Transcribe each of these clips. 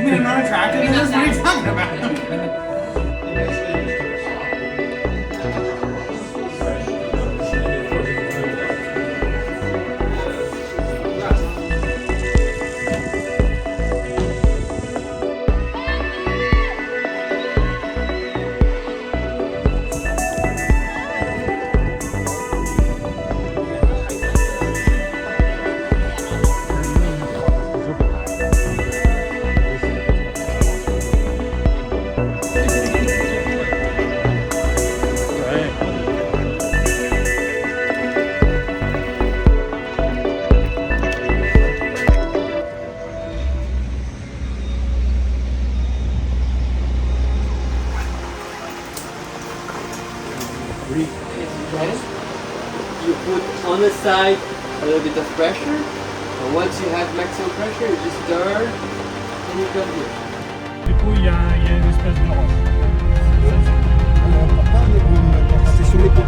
mean I'm not attractive to this? What are you talking about? You put on the side a little bit of pressure, and once you have maximum pressure, you just turn and you come here. Du coup, il y a une espèce de roche. C'est sur l'épaule.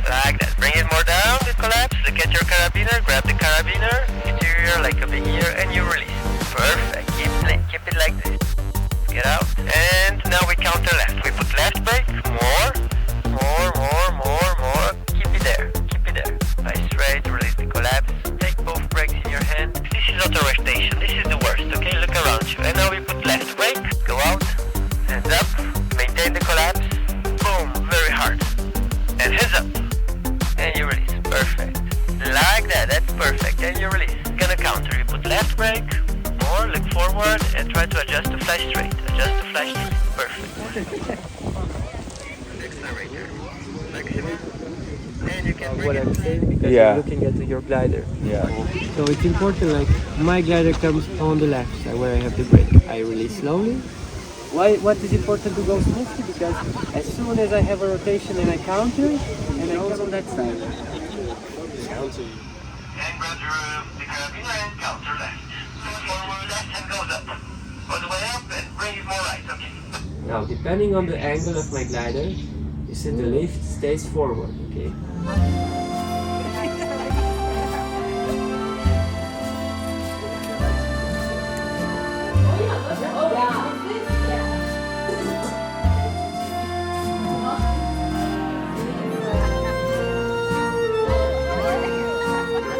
Like that. Bring it more down, the collapse. Look at your carabiner. Grab the carabiner. Exterior like a big ear, and you release. Perfect. Keep it like this. Get out. And now we counter left. We put left brake. More. Keep it there. Nice straight. Release the collapse. Take both brakes in your hand. This is auto rotation. This is the worst. Okay, look around you. And now we put left brake. Go out. Hands up. Maintain the collapse. Boom. Very hard. And hands up. And you release. Perfect. Like that. That's perfect. And you release. Gonna counter. You put left brake. More. Look forward and try to adjust to fly straight. Adjust to fly straight. Perfect. Accelerator. Maximum. And you can What I'm saying, because Yeah. you're looking at your glider. Yeah. So it's important, like my glider comes on the left side where I have the brake. I release slowly. What is important to go smoothly? Because as soon as I have a rotation and I counter, and I come on that side. Counter. And grab the carabiner and counter left. Forward left and goes up. All the way up and bring it more right, okay? Now, depending on the angle of my glider, you see the lift stays forward, okay?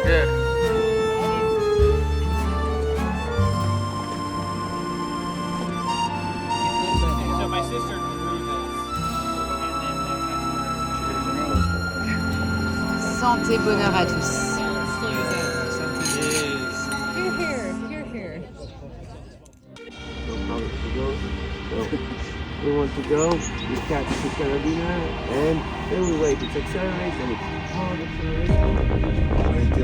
Good. So my sister drew this. Santé, bonheur à tous. Yes. You're here. No problem to go. So, we want to go, we catch the carabiner, and then we wait. It accelerates and it's hard acceleration.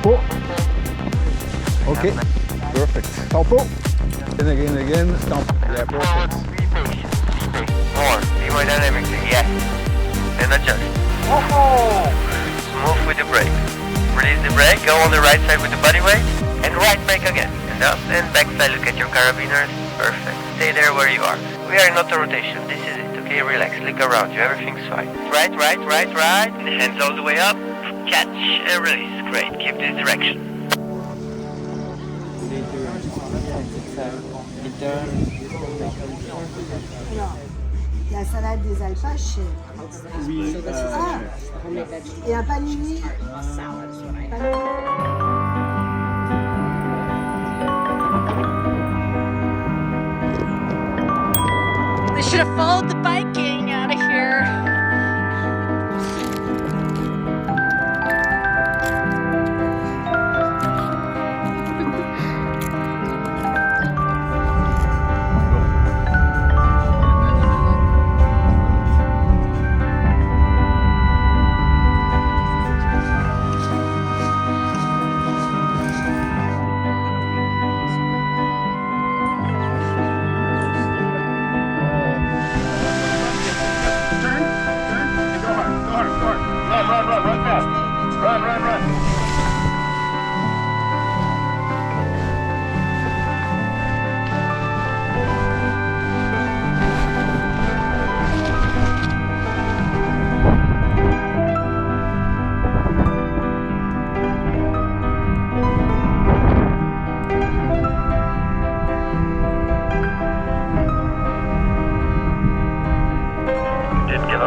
Oh. Okay, perfect. Tempo. And again, stomp. Yeah, perfect. Be patient. More. Be more dynamically. Yes. And adjust. Woohoo! Smooth with the brake. Release the brake. Go on the right side with the body weight. And right brake again. And up and back side. Look at your carabiners. Perfect. Stay there where you are. We are in auto rotation. This is it. Okay, relax. Look around you. Everything's fine. Right. And the hands all the way up. Catch and release. Great. Keep this direction. La salade des alpaches, Oui. et un panini. They should have followed the biking out of here.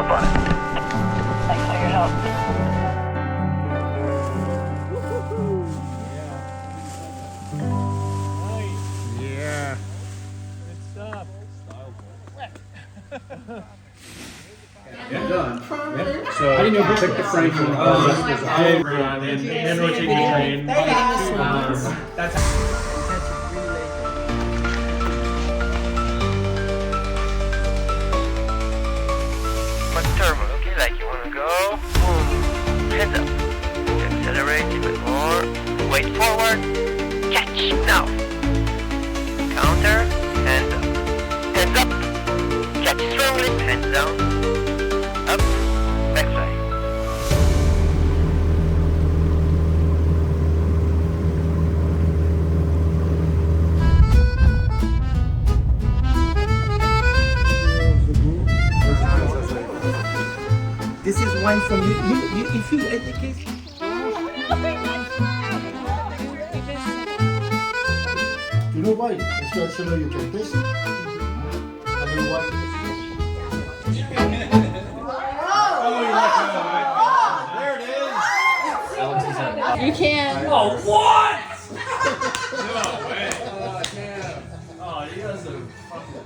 up on it. Thanks for your help. Yeah. So I didn't know took the frame from and rotating the train. That's One turbo, okay, like you wanna go. Boom. Heads up. Accelerate even more. Wait forward. Catch now. Counter. Hands up. Hands up. Catch strongly. Hands down. Up. Backfly. This is wine from you. If you indicate. You know why? It's not so you can taste it. I know why. there it is. You can. Oh what? No way. Oh, you guys are fucking.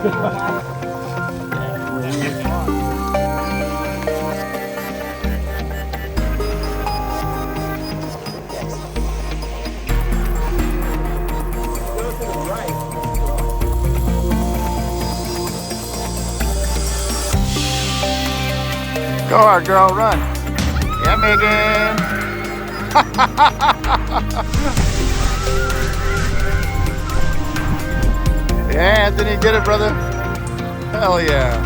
Go hard, girl, run. Yeah, Megan. Yeah, Anthony, get it, brother. Hell yeah.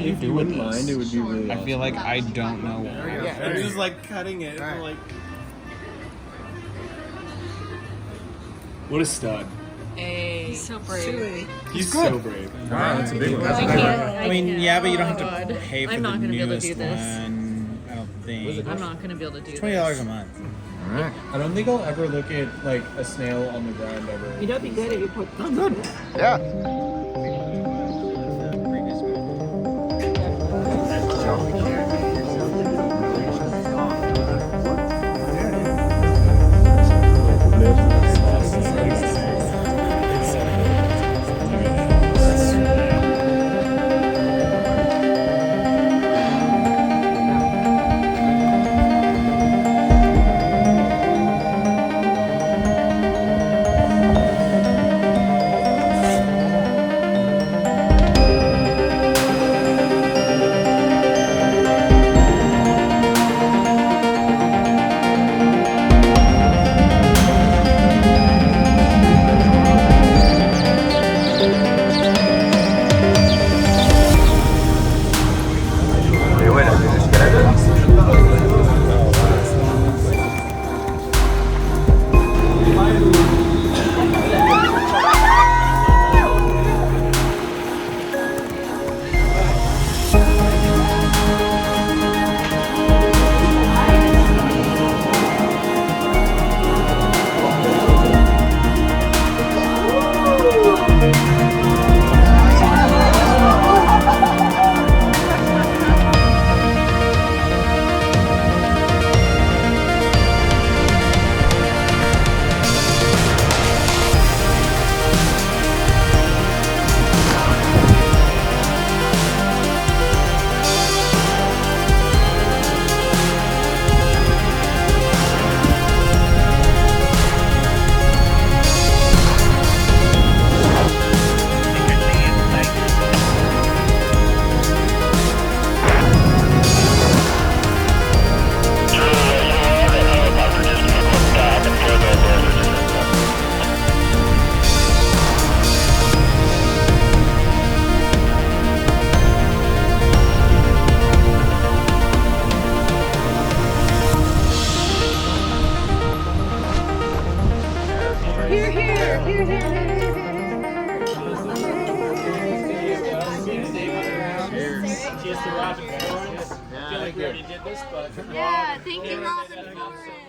If you wouldn't mind, it would be really I feel like I don't know why. Yeah, it was like cutting it. Right. Like, what a stud. He's so brave. He's so brave. Wow, that's a big one. I mean, yeah, but you don't have God. to pay for I'm the not gonna be able to newest do this. one. I don't think. I'm not gonna be able to do $20 a month. Alright. I don't think I'll ever look at like a snail on the ground ever. You don't be good at your put. Oh, good. Yeah. Yeah, thank you, Robin, for it.